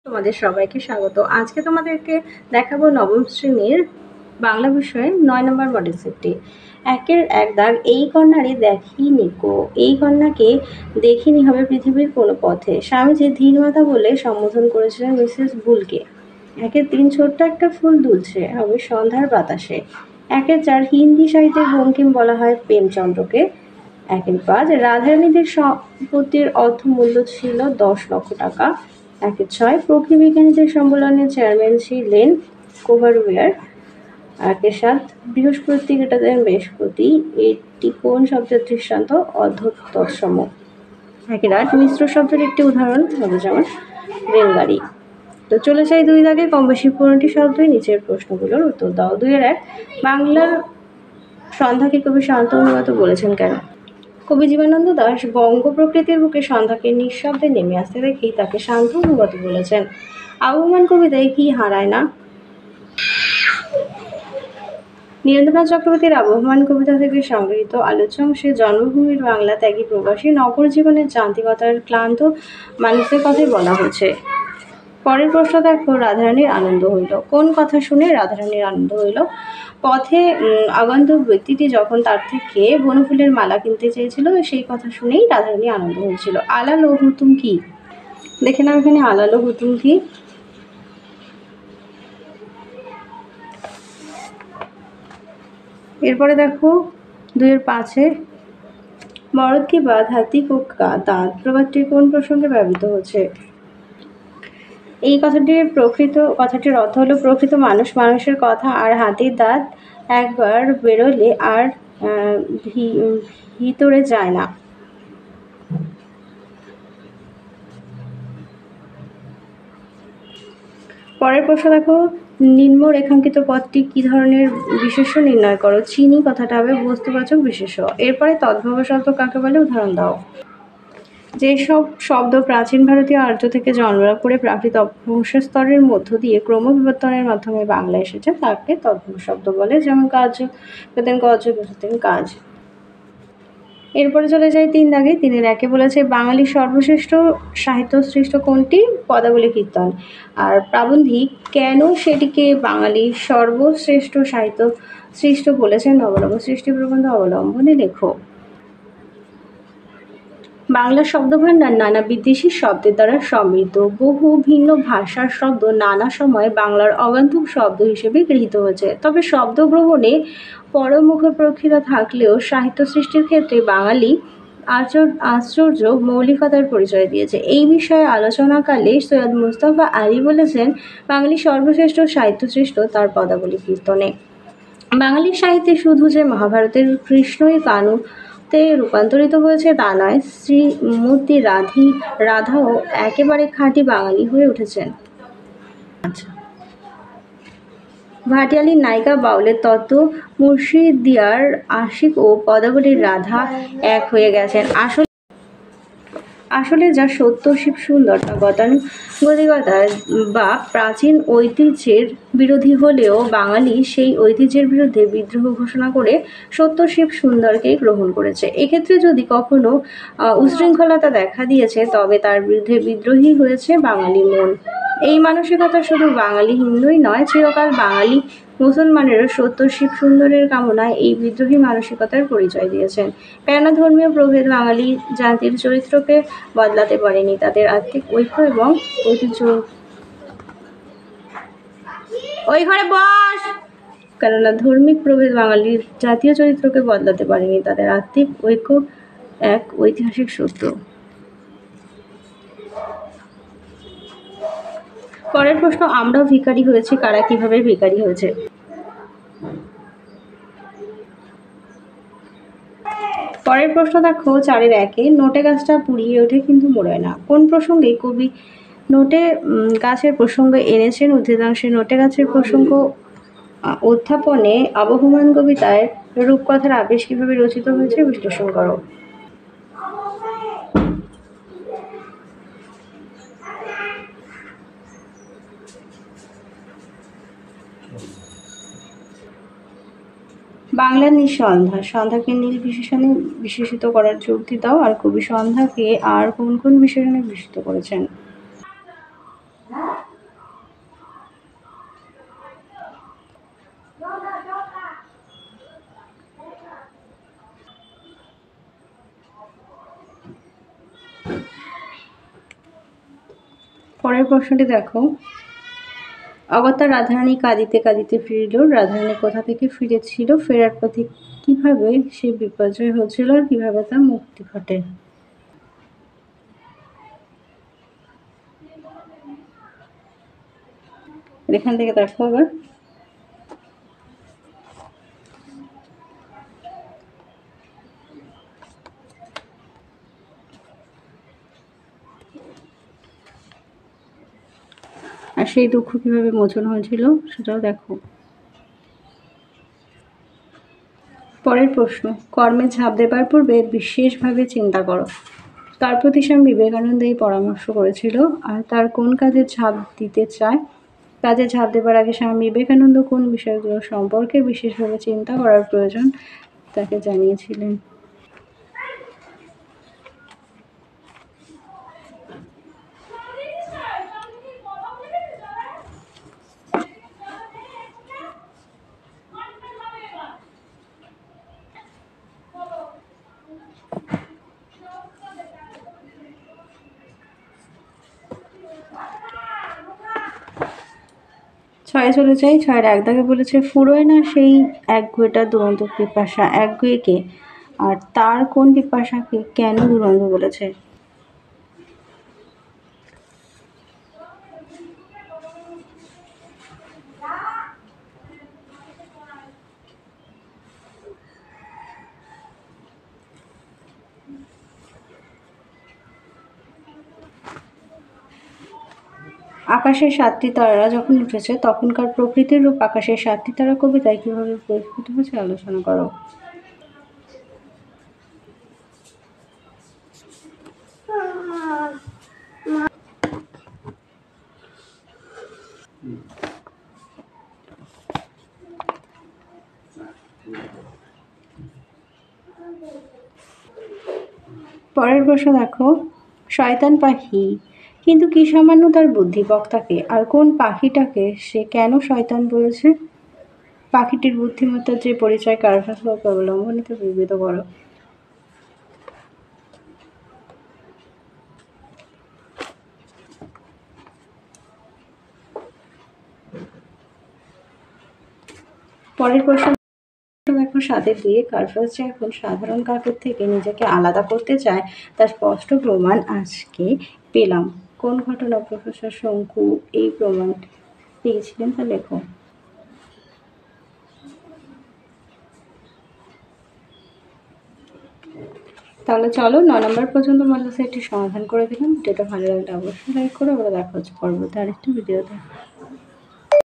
তোমাদের সবাইকে স্বাগত। আজকে তোমাদেরকে দেখাবো নবম শ্রেণীর বাংলা বিষয়ে ৯ নম্বর মডেল সেটটি। একের এক দাগ, এই কন্যারে দেখিনি কো, এই কন্যাকে দেখিনি হবে পৃথিবীর কোনো পথে। স্বামীজি ধীরমাতা বলে সম্বোধন করেছিলেন মিসেস বুলকে। একের তিন, ছোট্ট একটা ফুল দুলছে হবে সন্ধ্যার বাতাসে। একের চার, হিন্দি সাহিত্যের বঙ্কিম বলা হয় প্রেমচন্দ্রকে। একের পাঁচ, রাধারানীদের সম্পত্তির অর্থমূল্য ছিল ১০ লক্ষ টাকা। একের ছয়, প্রকৃতি বিজ্ঞানীদের সম্মেলনে চেয়ারম্যান ছিলেন কোভারওয়ার। একের সাত, বৃহস্পতি গ্রেটার বৃহস্পতি, এটি কোন শব্দের দৃষ্টান্ত? অর্ধ তৎসম। একের আট, মিশ্র শব্দের একটি উদাহরণ হবে যেমন রেলগাড়ি। তো চলে যাই দুই দাগে, কম বেশি ১৫টি শব্দই নিচের প্রশ্নগুলোর উত্তর দাও। ২-এর ১, বাংলার সন্ধ্যাকে কবি শান্ত অনুগত বলেছেন কেন? কবি জীবনানন্দ দাশ বঙ্গ প্রকৃতির বুকে সন্ধ্যাকে নিঃশব্দে নেমে আসতে দেখেই তাকে শান্ত অনুগত বলেছেন। আবহমান কবিতায় কি হারায় না? নীরেন্দ্রনাথ চক্রবর্তীর আবহমান কবিতা থেকে সংগৃহীত আলোচ্য অংশে জন্মভূমির বাংলা ত্যাগী প্রবাসী নগর জীবনের যান্ত্রিকতার ক্লান্ত মানুষদের কথাই বলা হয়েছে। পরের প্রশ্ন দেখো, রাধারানীর আনন্দ হইল। কোন কথা শুনে রাধারানীর আনন্দ হইল? পথে আগন্তুক ব্যক্তিটি যখন তার থেকে বনফুলের মালা কিনতে চেয়েছিল, সেই কথা শুনেই রাধারানী আনন্দ হয়েছিল। আলালো হুতুম কি? দেখে নাও এখানে আলালো হুতুম কি। এরপরে দেখো ২-এর ৫-এ, মরদ কি বাদ হাতি কো দাঁত প্রবাদটি কোন প্রসঙ্গে ব্যবহৃত হচ্ছে? এই কথাটির অর্থ হলো প্রকৃত মানুষ মানুষের কথা আর হাতির দাঁত একবার বেরোলে আর ভিতরে যায় না। পরের প্রশ্ন দেখো, নিম্ন রেখাঙ্কিত পদটি কি ধরনের বিশেষ্য নির্ণয় করো? চিনি কথাটা হবে বস্তুবাচক বিশেষ্য। এরপরে তদ্ভব শব্দ কাকে বলে? উদাহরণ দাও। যেসব শব্দ প্রাচীন ভারতীয় আর্য থেকে জন্মলাভ করে প্রাকৃত অভ্রংশ স্তরের মধ্য দিয়ে ক্রমবিবর্তনের মাধ্যমে বাংলা এসেছে তাকে তদ্ভব শব্দ বলে, যেমন কাজ, কাজ। এরপরে চলে যাই ৩ দাগে। ৩-এর ১-এ বলেছে বাঙালির সর্বশ্রেষ্ঠ সাহিত্য সৃষ্ট কোনটি? পদাবলী কীর্তন। আর প্রাবন্ধিক কেন সেটিকে বাঙালির সর্বশ্রেষ্ঠ সাহিত্য সৃষ্ট বলেছেন? নবনব সৃষ্টি প্রবন্ধ অবলম্বনে লেখো। বাংলা শব্দভাণ্ডার নানা বিদেশি শব্দের দ্বারা সমৃদ্ধ। বহু ভিন্ন ভাষার শব্দ নানা সময়ে বাংলার অগন্তুক শব্দ হিসেবে গৃহীত হয়েছে। তবে শব্দ গ্রহণে পরমুখপ্রক্ষিতা থাকলেও সাহিত্য সৃষ্টির ক্ষেত্রে বাঙালি আশ্চর্য মৌলিকতার পরিচয় দিয়েছে। এই বিষয়ে আলোচনাকালে সৈয়দ মুস্তাফা আলী বলেছেন, বাঙালির সর্বশ্রেষ্ঠ সাহিত্য সৃষ্ট তার পদাবলী কীর্তনে। বাঙালির সাহিত্যে শুধু যে মহাভারতের কৃষ্ণই কানুতে রূপান্তরিত হয়েছে তা নয়, শ্রীমতী রাধাও একেবারে খাঁটি বাঙালি হয়ে উঠেছেন। আচ্ছা, ভাটিয়ালির নায়িকা বাউলের তত্ত্ব, মুর্শিদিয়ার আশিক ও পদাবলীর রাধা এক হয়ে গেছেন। আসলে যা সত্য শিব সুন্দর তা গতানুগতিকতার বা প্রাচীন ঐতিহ্যের বিরোধী হলেও বাঙালি সেই ঐতিহ্যের বিরুদ্ধে বিদ্রোহ ঘোষণা করে সত্য শিব সুন্দরকেই গ্রহণ করেছে। এক্ষেত্রে যদি কখনো উশৃঙ্খলতা দেখা দিয়েছে তবে তার বিরুদ্ধে বিদ্রোহী হয়েছে বাঙালি মন। এই মানসিকতা শুধু বাঙালি হিন্দুই নয়, চিরকাল বাঙালি মুসলমানেরও সত্য শিব সুন্দরের কামনায় এই বিদ্রোহী মানসিকতার পরিচয় দিয়েছেন। কেননা ধর্মীয় প্রভেদ বাঙালি জাতির চরিত্রকে বদলাতে পারেনি, তাদের আত্মিক ঐক্য এবং ঐতিহ্য। ওই ঘরে বস। কেননা ধার্মিক প্রভেদ বাঙালির জাতীয় চরিত্রকে বদলাতে পারেনি, তাদের আত্মিক ঐক্য এক ঐতিহাসিক সত্য। পরের প্রশ্ন, আমরাও ভিখারি হয়েছি, কারা কিভাবে ভিখারি হয়েছে? পরের প্রশ্ন দেখো ৪-এর ১-এ, নোটে গাছটা পুড়িয়ে ওঠে কিন্তু মরয় না। কোন প্রসঙ্গে কবি নোটে গাছের প্রসঙ্গ এনেছেন? উদ্ধৃতাংশে নোটে গাছের প্রসঙ্গ উত্থাপনে আবহমান কবিতায় রূপকথার আবেশ কিভাবে রচিত হয়েছে বিশ্লেষণ করো। বাংলার নিঃসন্ধ্যা, সন্ধ্যাকে নীল বিশেষণে বিশেষিত করার যুক্তি দাও। আর কবি সন্ধ্যাকে আর কোন কোন বিশেষণে বিশেষিত করেছেন? পরের প্রশ্নটি দেখো, অগত্যা রাধারানী কাঁদিতে কাঁদিতে ফিরিল। রাধারানী কোথা থেকে ফিরেছিল, ফেরার পথে কিভাবে সে বিপর্যয় হচ্ছিল আর কিভাবে তার মুক্তি ঘটে। এখান থেকে দেখো আবার, আর সেই দুঃখ কিভাবে মোচন হয়েছিল সেটাও দেখো। পরের প্রশ্ন, কর্মে ঝাঁপ দেবার পূর্বে বিশেষভাবে চিন্তা করো। তার প্রতি স্বামী বিবেকানন্দ এই পরামর্শ করেছিল, আর তার কোন কাজে ঝাঁপ দিতে চায়, কাজে ঝাঁপ দেবার আগে স্বামী বিবেকানন্দ কোন বিষয়গুলো সম্পর্কে বিশেষভাবে চিন্তা করার প্রয়োজন তাকে জানিয়েছিলেন। ছয়ে চলে যাই। ছয়ের এক দাগে বলেছে, ফুরোয় না সেই একগুঁয়েটা দুরন্ত পিপাসা। একগুঁয়ে কে, আর তার কোন পিপাসাকে কেন দুরন্ত বলেছে। আকাশের সাতটি তারা যখন উঠেছে তখনকার প্রকৃতির রূপ আকাশের সাতটি তারা কবিতায় কিভাবে পরিস্ফুট হয়েছে আলোচনা করো। পরের প্রশ্ন দেখো, শয়তান পাখি কিন্তু কি সামান্য তার বুদ্ধি, বক্তাকে আর কোন পাখিটাকে সে কেন শয়তান বলেছে। পাখিটির বুদ্ধিমত্তার যে পরিচয় কার্ভাস অবলম্বনে বিবৃত করো। পরের প্রশ্ন দেখো, 7-এর 2 কার্ভাস যে এখন সাধারণ কাকের থেকে নিজেকে আলাদা করতে চায় তার স্পষ্ট প্রমাণ আজকে পেলাম। কোন ঘটনা প্রফেসর শঙ্কু এই প্রমাণ পেয়েছিলেন তা লেখো। তাহলে চলো 9 নম্বর পর্যন্ত মডেল সেটটি সমাধান করে দিলাম। ভিডিওটা ভালো লাগলে অবশ্যই লাইক করো। আবার দেখা হচ্ছে পরবর্তী আরেকটি ভিডিওতে।